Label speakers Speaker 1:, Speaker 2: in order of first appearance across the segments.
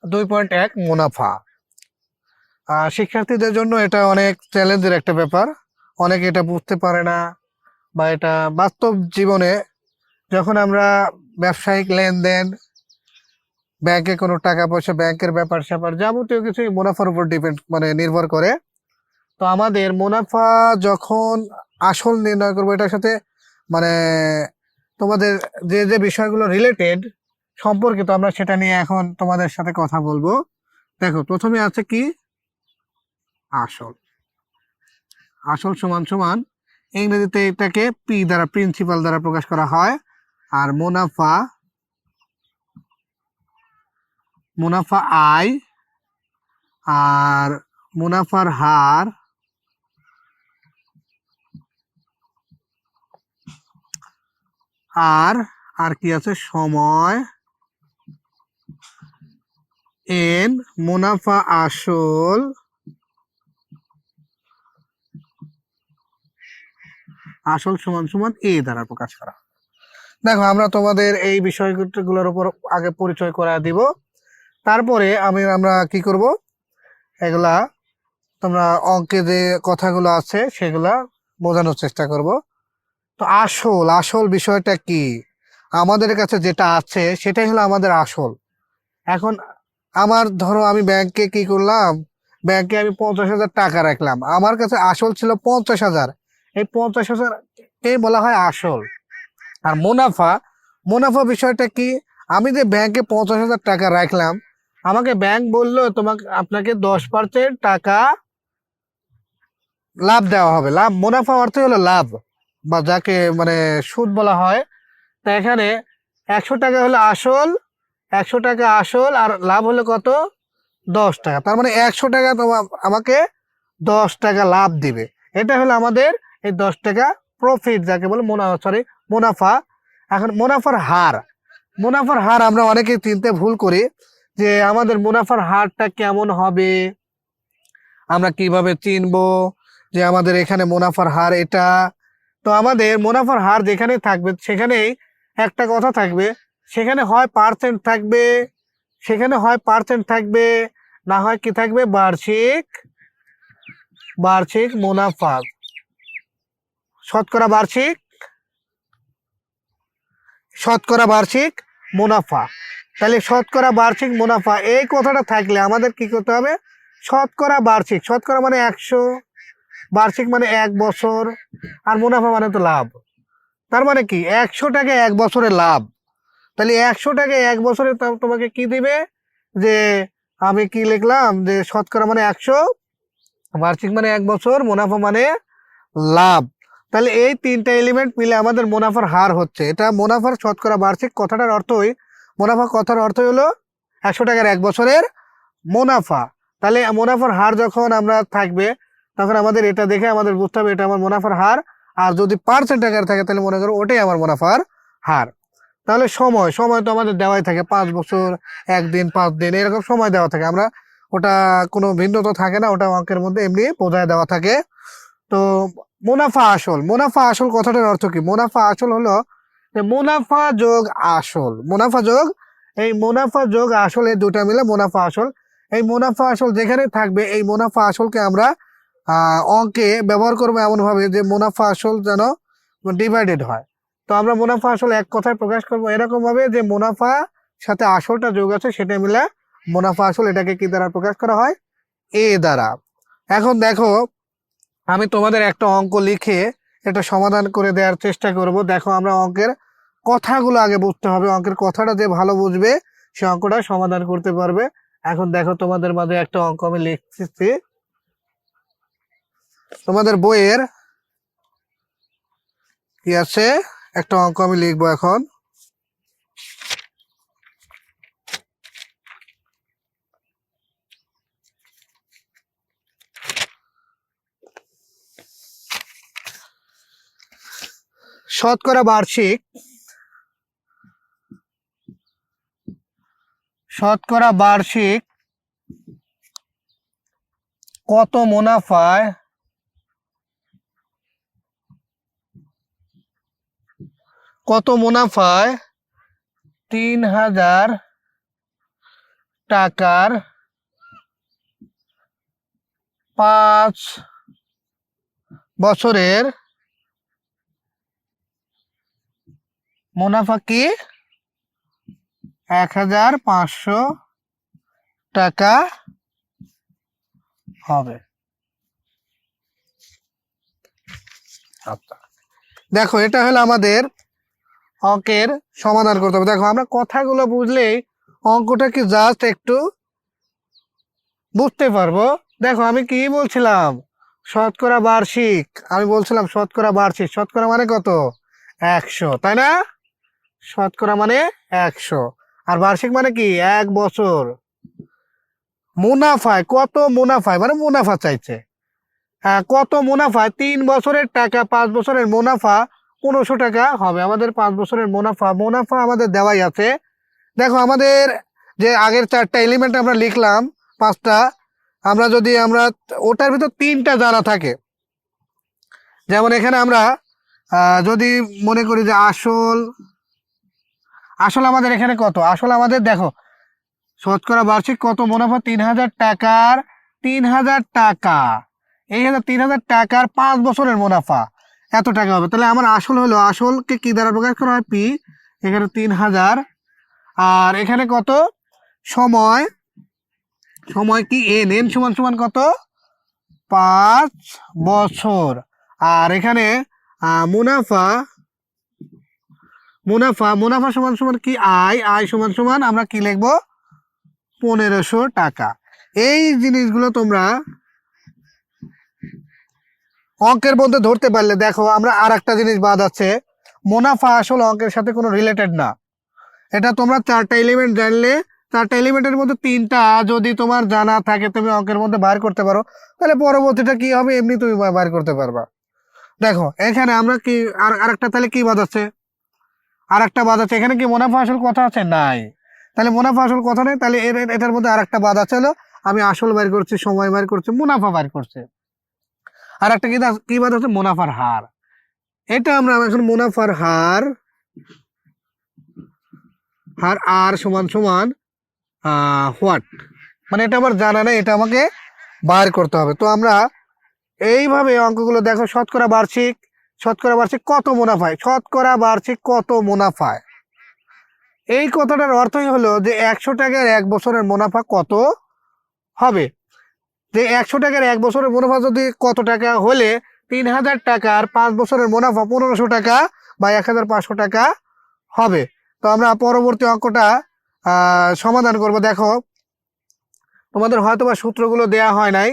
Speaker 1: 2.1 মুনাফা। শিক্ষার্থীদের জন্য এটা অনেক চ্যালেঞ্জের একটা ব্যাপার, অনেকে এটা বুঝতে পারে না, বা এটা বাস্তব জীবনে যখন আমরা ব্যবসায়িক লেনদেন, ব্যাংকে কোনো টাকা পয়সা, ব্যাংকের ব্যাপার স্যাপার যাবতীয় কিছু মুনাফার উপর ডিপেন্ড নির্ভর করে। তো আমাদের মুনাফা যখন আসল নির্ণয় করবো, এটার সাথে মানে তোমাদের যে যে বিষয়গুলো রিলেটেড সম্পর্কিত, আমরা সেটা নিয়ে এখন তোমাদের সাথে কথা বলবো। দেখো, প্রথমে আছে কি আসল। আসল সমান সমান ইংরেজিতে এটাকে পি দ্বারা, প্রিন্সিপাল দ্বারা প্রকাশ করা হয়। আর মুনাফা, মুনাফা আয়, আর মুনাফার হার, আর কি আছে সময়, এন মুনাফা আসল, আসল সমান সমান এ দ্বারা প্রকাশ করা। দেখো, আমরা তোমাদের এই বিষয়গুলোর উপর আগে পরিচয় করা দিব, তারপরে আমরা কি করব, এগুলা তোমরা অঙ্কে যে কথাগুলো আছে সেগুলা বোঝানোর চেষ্টা করব। তো আসল, আসল বিষয়টা কি, আমাদের কাছে যেটা আছে সেটাই হলো আমাদের আসল। এখন আমার ধরো আমি ব্যাংকে কি করলাম, ব্যাংকে আমি 50,000 টাকা রাখলাম, আমার কাছে আসল ছিল 50,000, এই 50,000কে বলা হয় আসল। আর মুনাফা, মুনাফা বিষয়টা কি, আমি যে ব্যাংকে 50,000 টাকা রাখলাম, আমাকে ব্যাংক বললো আপনাকে 10% টাকা লাভ দেওয়া হবে। লাভ, মুনাফা অর্থ হলো লাভ, বা যাকে সুদ বলা হয়। তা এখানে 100 টাকা হলো আসল, 100 টাকা আসল, আর লাভ হলো কত, 10 টাকা। তার মানে 100 টাকা আমাকে 10 টাকা লাভ দিবে। এটা হলো আমাদের এই 10 টাকা প্রফিট, যাকে বলে মুনাফা। এখন মুনাফার হার, মুনাফার হার আমরা অনেকে চিনতে ভুল করি যে আমাদের মুনাফার হারটা কেমন হবে, আমরা কিভাবে চিনবো যে আমাদের এখানে মুনাফার হার এটা। তো আমাদের মুনাফার হার যেখানে থাকবে সেখানেই একটা কথা থাকবে, সেখানে হয় পার্সেন্ট থাকবে, সেখানে হয় পার্সেন্ট থাকবে, না হয় কি থাকবে, বার্ষিক, বার্ষিক মুনাফা, শতকরা বার্ষিক, শতকরা বার্ষিক মুনাফা। তাহলে শতকরা বার্ষিক মুনাফা এই কথাটা থাকলে আমাদের কি করতে হবে, শতকরা বার্ষিক, শতকরা মানে 100, বার্ষিক মানে 1 বছর, আর মুনাফা মানে তো লাভ। তার মানে কি 100 টাকা 1 বছরের লাভ। তাহলে 100 টাকা 1 বছরে তোমাকে কি দিবে, যে আমি কি লিখলাম, যে শতকরা মানে 100, বার্ষিক মানে 1 বছর, মুনাফা মানে লাভ। তাহলে এই তিনটা এলিমেন্ট মিলে আমাদের মুনাফার হার হচ্ছে। এটা মুনাফার শতকরা বার্ষিক কথাটার অর্থই, মুনাফা কথার অর্থ হলো 100 টাকার 1 বছরের মুনাফা। তাহলে মুনাফার হার যখন আমরা থাকবে, তখন আমাদের এটা দেখে আমাদের বুঝতে হবে এটা আমার মুনাফার হার। আর যদি পার্সেন্ট টাকার থাকে তাহলে মনে করো ওটাই আমার মুনাফার হার। তাহলে সময়, সময় তো আমাদের দেওয়াই থাকে, 5 বছর, 1 দিন, 5 দিন, এরকম সময় দেওয়া থাকে। আমরা ওটা কোনো ভিন্নতা থাকে না, ওটা অঙ্কের মধ্যে এমনি বোঝায় দেওয়া থাকে। তো মুনাফা আসল, মুনাফা আসল কথাটার অর্থ কি, মুনাফা আসল হলো যে মুনাফা যোগ আসল, মুনাফা যোগ, এই মুনাফা যোগ আসল, এই দুটা মিলে মুনাফা আসল। এই মুনাফা আসল যেখানে থাকবে, এই মুনাফা আসলকে আমরা অঙ্কে ব্যবহার করবো এমন ভাবে যে মুনাফা আসল যেন ডিভাইডেড হয়। তো আমরা মুনাফা আসল এক কথায় প্রকাশ করবো এরকম ভাবে যে মুনাফা সাথে আসলটা যোগ আছে, সেটা মিলে মুনাফা আসল। এটাকে কি দ্বারা প্রকাশ করা হয়, এ দ্বারা। এখন দেখো, আমি তোমাদের একটা অঙ্ক লিখে এটা সমাধান করে দেওয়ার চেষ্টা করব। দেখো, আমরা অঙ্কের কথাগুলো আগে বুঝতে হবে, অঙ্কের কথাটা যে ভালো বুঝবে সে অঙ্কটা সমাধান করতে পারবে। এখন দেখো, তোমাদের মাঝে একটা অঙ্ক আমি লিখছি, তোমাদের বইয়ের কি আছে, একটা অঙ্ক আমি লিখবো এখন। শতকরা বার্ষিক, শতকরা বার্ষিক কত মুনাফায়, কত মুনাফায় 3,000 টাকার 5 বছরের মুনাফা কি 1,500 টাকা হবে। আচ্ছা, দেখো এটা হলো আমাদের অঙ্কের সমাধান করতে হবে। দেখো আমরা কথাগুলো বুঝলেই অঙ্কটা কি জাস্ট একটু বুঝতে পারবো। দেখো আমি কি বলছিলাম, শতকরা বার্ষিক, আমি বলছিলাম শতকরা বার্ষিক, শতকরা মানে কত 100, তাই না? শতকরা মানে 100, আর বার্ষিক মানে কি 1 বছর। মুনাফায় কত, মুনাফায় মানে মুনাফা চাইছে। হ্যাঁ, কত মুনাফায় 3 বছরের টাকা 5 বছরের মুনাফা 1500 টাকা হবে। আমাদের 5 বছরের মুনাফা আমাদের দেওয়াই আছে। দেখো আমাদের যে আগের 4টা এলিমেন্ট আমরা লিখলাম 5টা, আমরা যদি ওটার ভিতর 3টা জানা থাকে, যেমন এখানে আমরা যদি মনে করি যে আসল আমাদের এখানে কত, আসল আমাদের দেখো শতকরা বার্ষিক কত মুনাফা 3,000 টাকার 3,000 টাকা, এই হলো 3,000 টাকার 5 বছরের মুনাফা এত টাকা হবে। তাহলে আমার আসল হলো, আসলকে কি দ্বারা প্রকাশ করা হয়, পি, এখানে 3,000, আর এখানে কত সময়, সময় কি এন, এন সমান সমান কত 5 বছর, আর এখানে মুনাফা, মুনাফা সমান সমান কি আয়, আয় সমান সমান আমরা কি লিখবো 1,500 টাকা। এই জিনিসগুলো তোমরা অঙ্কের মধ্যে ধরতে পারলে দেখো আমরা আর একটা জিনিস বাদ আছে, মুনাফা আসলে অঙ্কের সাথে কোনো রিলেটেড না। এটা তোমরা 4টা এলিমেন্ট জানলে, 4টা এলিমেন্টের মধ্যে 3টা যদি তোমার জানা থাকে তুমি অঙ্কের মধ্যে বার করতে পারো, তাহলে পরবর্তীটা কি হবে এমনি তুমি বার করতে পারবা। দেখো এখানে আমরা কি আরেকটা, তাহলে কি বাদ আছে, আরেকটা বাদ আছে, এখানে কি মুনাফা আসল কথা আছে নাই, তাহলে মুনাফা আসল কথা নেই, তাহলে এটার মধ্যে আরেকটা বাদ আছে, হলো আমি আসল বার করছি, সময় বার করছি, মুনাফা বার করছে। আর একটা কি বাদ আছে, মুনাফার হার। এটা আমরা এখন মুনাফার হার আর সমান সমান হোয়াট, মানে এটা আমার জানা নেই, এটা আমাকে বার করতে হবে। তো আমরা এইভাবে অঙ্কগুলো দেখো, শতকরা বার্ষিক কত মুনাফায়, শতকরা বার্ষিক কত মুনাফায়, এই কথাটার অর্থই হলো যে 100 টাকার 1 বছরের মুনাফা কত হবে। যে 100 টাকার 1 বছরের মুনাফা যদি কত টাকা হলে 3,000 টাকার 5 বছরের মুনাফা 1,500 টাকা বা 1,500 টাকা হবে। তো আমরা পরবর্তী অঙ্কটা সমাধান করব। দেখো তোমাদের হয়তো বা সূত্রগুলো দেয়া হয় নাই,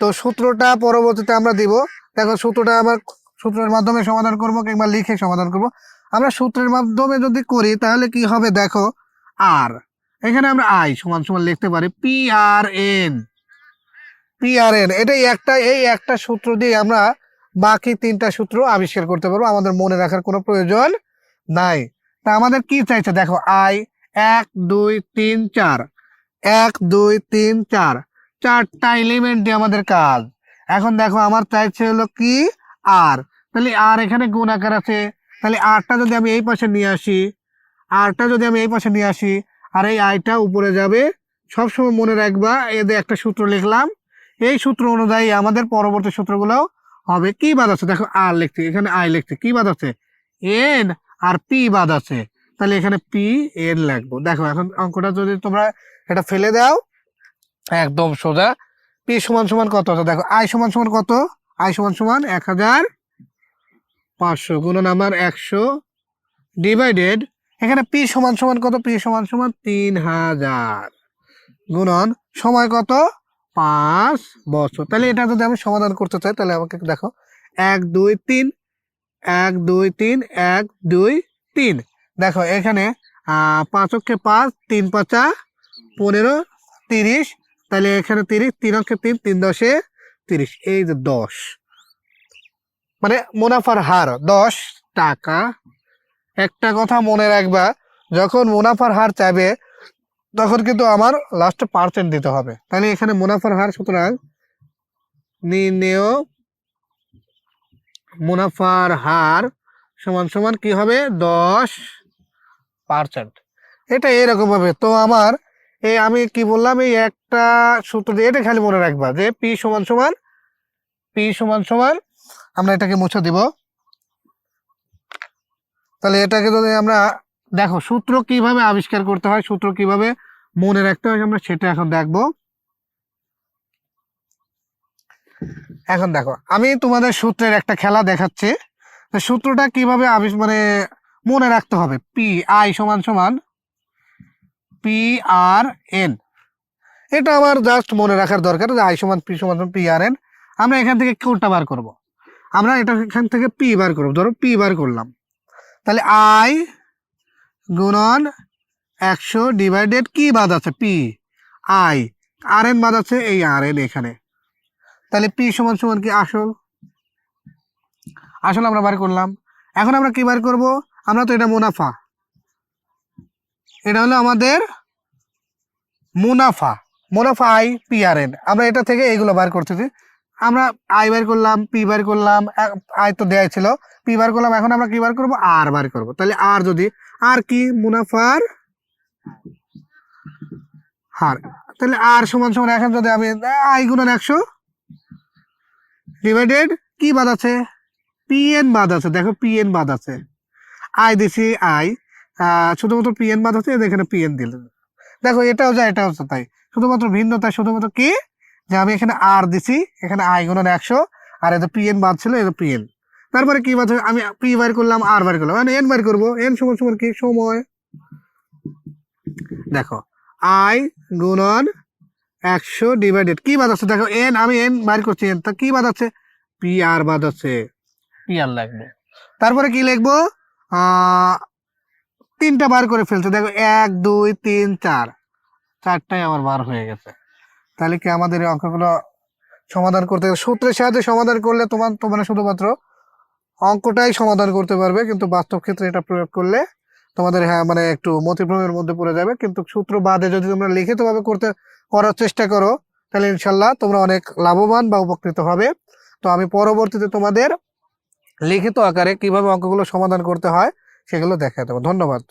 Speaker 1: তো সূত্রটা পরবর্তীতে আমরা দিব। দেখো সূত্রটা আমার সূত্রের মাধ্যমে সমাধান করব কিংবা লিখে সমাধান করব। আমরা সূত্রের মাধ্যমে যদি করি তাহলে কি হবে, দেখো আর এখানে আমরা আই সমান সমান লিখতে পারি PRN, এই একটা সূত্র দিয়ে আমরা বাকি 3টা সূত্র আবিষ্কার করতে পারবো, আমাদের মনে রাখার কোনো প্রয়োজন নাই। তা আমাদের কি চাইছে, দেখো আই 1 2 3 4, 1 2 3 4, 4টা এলিমেন্ট দিয়ে আমাদের কাজ। এখন দেখো আমার চাইছে হলো কি আর, তাহলে আর এখানে গুণ আকার আছে, তাহলে আরটা যদি আমি এই পাশে নিয়ে আসি, আর এই আইটা উপরে যাবে। সবসময় মনে রাখবা এদের একটা সূত্র লিখলাম, এই সূত্র অনুযায়ী আমাদের পরবর্তী সূত্রগুলো হবে। কি বাদ আছে, দেখো আর লিখছি, এখানে আই লিখছি, কি বাদ আছে এন, আর পি বাদ আছে, তাহলে এখানে পি এন লিখবো। দেখো এখন অঙ্কটা যদি তোমরা এটা ফেলে দাও একদম সোজা, পি সমান সমান কত আছে, দেখো আই সমান সমান কত, আই সমান সমান 1,500 গুণন আমার 100 ডিভাইডেড, এখানে পি সমান সমান কত, পি সমান সমান 3,000 গুণন সময় কত 5 বছর। তাহলে এটা যদি আমি সমাধান করতে চাই তাহলে আমাকে দেখো 1 2 3, 1 2 3, 1 2 3, দেখো এখানে 5 অক্ষে 5, 3 5 15 30, তাহলে এখানে 30, 3 অক্ষে 3, 3 10 30, এই যে 10, মানে মুনাফার হার 10 টাকা। একটা কথা মনে রাখবা, যখন মুনাফার হার চাইবে তখন কিন্তু আমার লাস্টে পার্সেন্ট দিতে হবে। তাহলে এখানে মুনাফার হার, সুতরাং নির্ণেয় মুনাফার হার সমান সমান কি হবে 10%। এটা এরকম ভাবে। তো আমার এই আমি কি বললাম, এই একটা সূত্র দিয়ে এটা খালি মনে রাখবা যে পি সমান সমান আমরা এটাকে মুছে দিব। তাহলে এটাকে যদি আমরা দেখো সূত্র কিভাবে আবিষ্কার করতে হয়, সূত্র কিভাবে মনে রাখতে হয়, আমরা সেটা এখন দেখবো। এখন দেখো আমি তোমাদের সূত্রের একটা খেলা দেখাচ্ছি। সূত্রটা কিভাবে মানে মনে রাখতে হবে। পি আই সমান সমান পি আর এন, এটা আমার জাস্ট মনে রাখার দরকার যে আই সমান পি সমান পি আর এন। আমরা এখান থেকে কোনটা বার করব, আমরা এটা এখান থেকে পি বার করবো। ধরো পি বার করলাম, তাহলে আই গুণন 100 ডিভাইডেড কি বাদ আছে পি আই, আর এন বাদ আছে এই আর এন এখানে। তাহলে পি সমান সমান কি আসল, আসল আমরা বার করলাম। এখন আমরা কি বার করব, আমরা তো এটা মুনাফা, এটা হলো আমাদের মুনাফা, মুনাফা আই পি আর এন। আমরা এটা থেকে এইগুলো বার করতেছি। আমরা আই বার করলাম, পি বার করলাম, আই তো দেয়া ছিল, পি বার করলাম। এখন আমরা কি বার করব, আর বার করব। তাহলে আর যদি আর কি মুনাফার হার, তাহলে আর সমান সমান এখন যদি আমি আই গুণন 100 ডিভাইডেড কি বাদ আছে পি এন বাদ আছে। দেখো পি এন বাদ আছে, আই দিছি আই, শুধুমাত্র পি এন বাদ আছে, এখানে পি এন দিল। দেখো এটাও যা এটাও তাই, শুধুমাত্র ভিন্নতা শুধুমাত্র কি যে আমি এখানে আর দিছি, এখানে আই গুণন 100, আর এত পি এন বাদ ছিল, এত পি এন। তারপরে কি বাদ, আমি পি বার করলাম আর বার করলাম, মানে এন বার করবো। এন সমান সমান কি সময়। দেখো আই গুণন 100 ডিভাইডেড কি বাদ আছে, দেখো এন, আমি এন বার করছি, এন তা কি বাদ আছে পি আর বাদ আছে, পি আর লাগবে। তারপরে কি লিখবো, তিনটা বার করে ফেলছে। দেখো 1 2 3 4, চারটাই আমার বার হয়ে গেছে। তাহলে কি আমাদের এই অঙ্কগুলো সমাধান করতে সূত্রের সাহায্যে সমাধান করলে তোমরা শুধুমাত্র অঙ্কটাই সমাধান করতে পারবে, কিন্তু বাস্তব ক্ষেত্রে এটা প্রয়োগ করলে তোমাদের মানে একটু মতিভ্রমের মধ্যে পড়ে যাবে। কিন্তু সূত্র বাদে যদি তোমরা লিখিতভাবে করার চেষ্টা করো, তাহলে ইনশাল্লাহ তোমরা অনেক লাভবান বা উপকৃত হবে। তো আমি পরবর্তীতে তোমাদের লিখিত আকারে কিভাবে অঙ্কগুলো সমাধান করতে হয় সেগুলো দেখাতে দেবো। ধন্যবাদ।